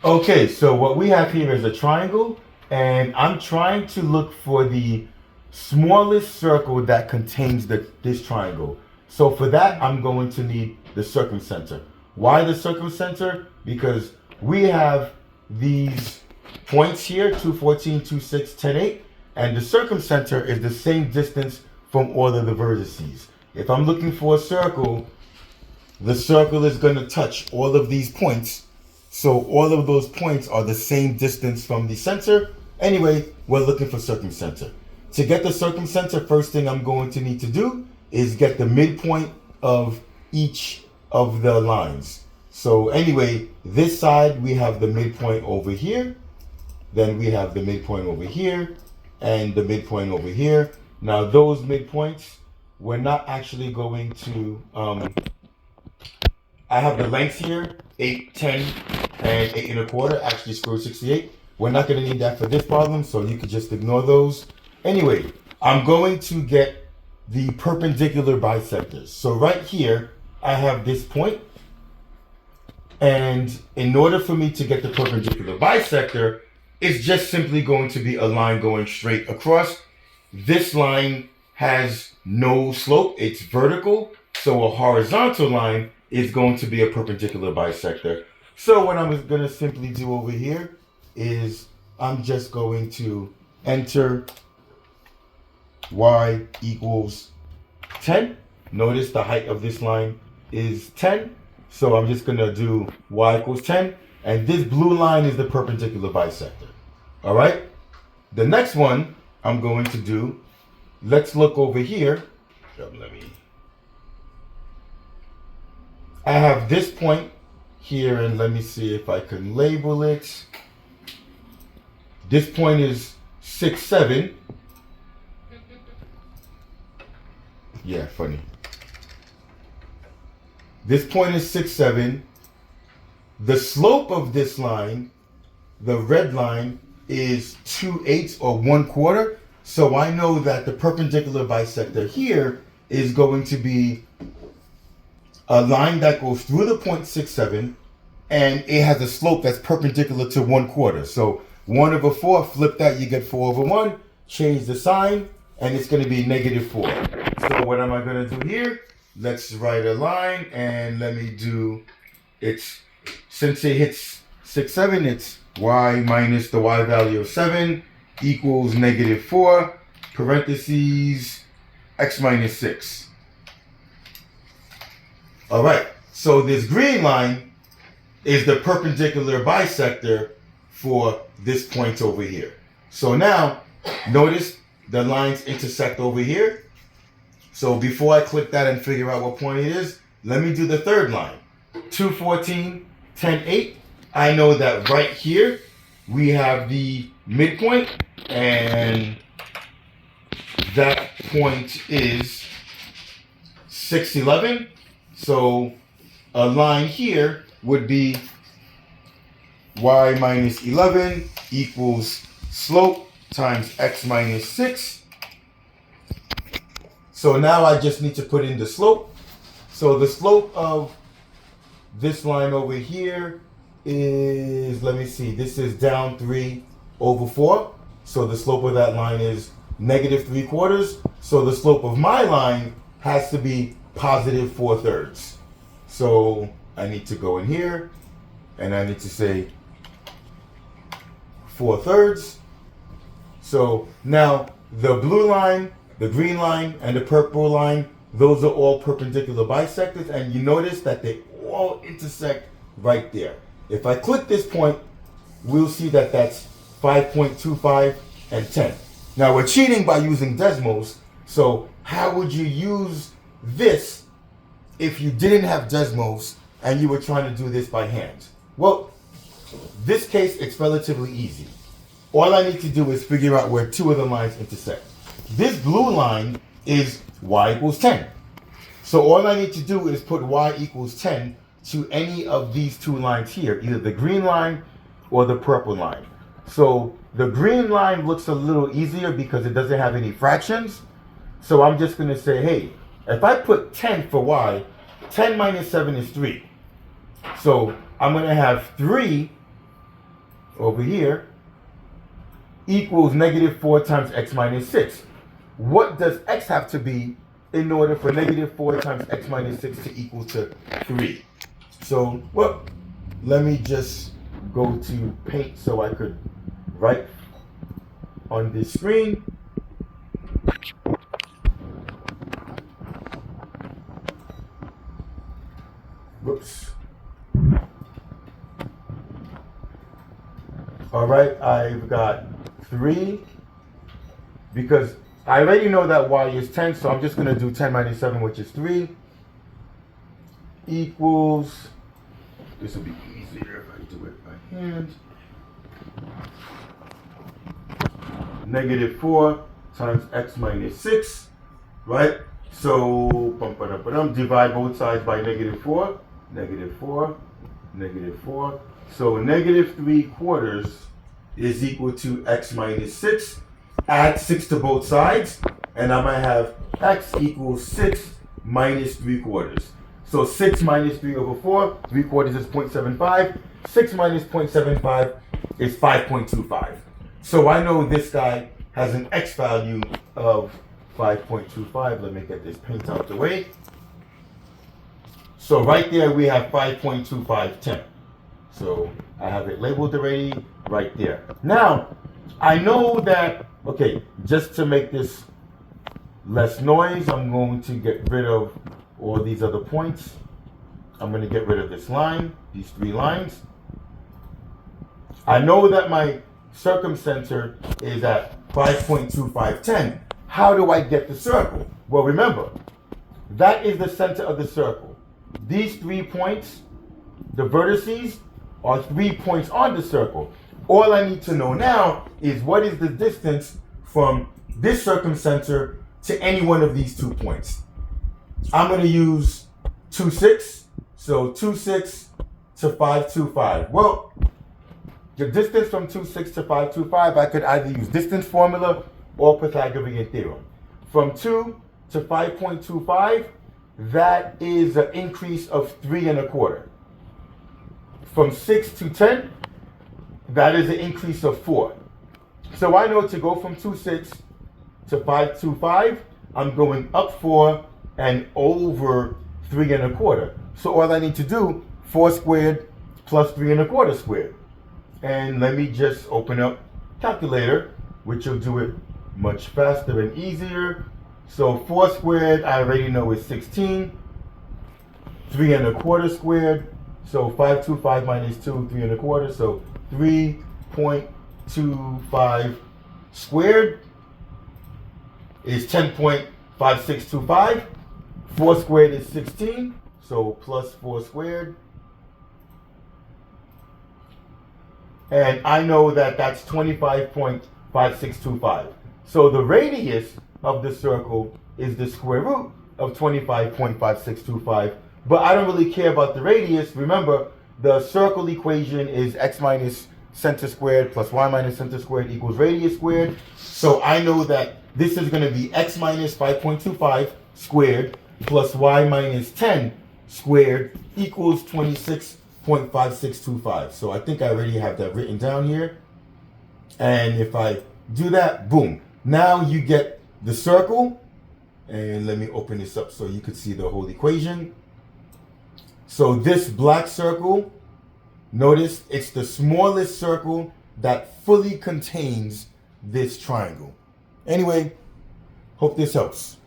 Okay, so what we have here is a triangle, and I'm trying to look for the smallest circle that contains this triangle. So for that, I'm going to need the circumcenter. Why the circumcenter? Because we have these points here, 214, 26, 10, 8, and the circumcenter is the same distance from all of the vertices. If I'm looking for a circle, the circle is going to touch all of these points. So all of those points are the same distance from the center. Anyway, we're looking for circumcenter. To get the circumcenter, first thing I'm going to need to do is get the midpoint of each of the lines. So anyway, this side we have the midpoint over here. Then we have the midpoint over here and the midpoint over here. Now those midpoints, we're not actually going to, I have the lengths here, 8, 10, and 8 1/4, actually square root 68. We're not going to need that for this problem, so you could just ignore those. Anyway, I'm going to get the perpendicular bisectors. So right here, I have this point, and in order for me to get the perpendicular bisector, it's just simply going to be a line going straight across. This line has no slope, it's vertical, so a horizontal line is going to be a perpendicular bisector. So what I'm going to simply do over here is I'm just going to enter y equals 10. Notice the height of this line is 10. So I'm just going to do y equals 10. And this blue line is the perpendicular bisector. All right. The next one I'm going to do, let's look over here. I have this point here, and let me see if I can label it. This point is 6, 7. Yeah, funny. This point is 6, 7. The slope of this line, the red line, is 2/8 or 1/4. So I know that the perpendicular bisector here is going to be a line that goes through the point 6, 7, and it has a slope that's perpendicular to 1/4. So 1/4, flip that, you get 4/1. Change the sign, and it's going to be -4. So what am I going to do here? Let's write a line, and let me do, since it hits 6, 7, it's y minus the y value of 7 equals -4, parentheses, x minus 6. All right, so this green line is the perpendicular bisector for this point over here. So now, notice the lines intersect over here. So before I click that and figure out what point it is, let me do the third line. 214, 10, 8. I know that right here, we have the midpoint, and that point is 6, 11. So a line here would be y minus 11 equals slope times x minus 6. So now I just need to put in the slope. So the slope of this line over here is, let me see, this is down 3/4. So the slope of that line is -3/4. So the slope of my line has to be +4/3. So I need to go in here and I need to say 4/3. So now the blue line, the green line, and the purple line, those are all perpendicular bisectors, and you notice that they all intersect right there. If I click this point, we'll see that that's 5.25 and 10. Now we're cheating by using Desmos, so how would you use this if you didn't have Desmos and you were trying to do this by hand? Well, this case, it's relatively easy. All I need to do is figure out where two of the lines intersect. This blue line is y equals 10. So all I need to do is put y equals 10 to any of these two lines here, either the green line or the purple line. So the green line looks a little easier because it doesn't have any fractions. So I'm just going to say, hey, if I put 10 for y, 10 minus 7 is 3. So I'm going to have 3 over here equals negative 4 times x minus 6. What does x have to be in order for negative 4 times x minus 6 to equal to 3? So, well, let me just go to paint so I could write on this screen. Whoops. All right, I've got 3 because I already know that y is 10, so I'm just going to do 10 minus 7, which is 3, equals, this will be easier if I do it by hand, negative 4 times x minus 6, right? So, divide both sides by negative 4, negative 4, negative 4. So negative 3/4 is equal to x minus 6. Add 6 to both sides, and I'm going to have x equals 6 minus 3/4. So 6 minus 3 over 4, 3/4 is 0.75. 6 minus 0.75 is 5.25. So I know this guy has an x value of 5.25. Let me get this paint out the way. So right there we have 5.2510. So I have it labeled already right there. Now, I know that, okay, just to make this less noise, I'm going to get rid of all these other points. I'm going to get rid of this line, these 3 lines. I know that my circumcenter is at 5.2510. How do I get the circle? Well, remember, that is the center of the circle. These 3 points, the vertices, are 3 points on the circle. All I need to know now is what is the distance from this circumcenter to any one of these 2 points. I'm going to use 2, 6. So 2, 6 to 5, 2, 5. Well, the distance from 2, 6 to 5, 2, 5, I could either use distance formula or Pythagorean theorem. From 2 to 5.25, that is an increase of 3 1/4. From 6 to 10, that is an increase of 4. So I know to go from 2, 6 to 5.25, I'm going up 4 and over 3 1/4. So all I need to do, 4 squared plus 3 1/4 squared. And let me just open up calculator, which will do it much faster and easier. So 4 squared, I already know is 16. 3 1/4 squared. So 525 minus 2, 3 1/4. So 3.25 squared is 10.5625. 4 squared is 16. So plus 4 squared. And I know that that's 25.5625. So the radius of the circle is the square root of 25.5625. But I don't really care about the radius. Remember, the circle equation is x minus center squared plus y minus center squared equals radius squared. So I know that this is going to be x minus 5.25 squared plus y minus 10 squared equals 26.5625. So I think I already have that written down here. And if I do that, boom. Now you get the circle. And let me open this up so you could see the whole equation. So this black circle, notice it's the smallest circle that fully contains this triangle. Anyway, hope this helps.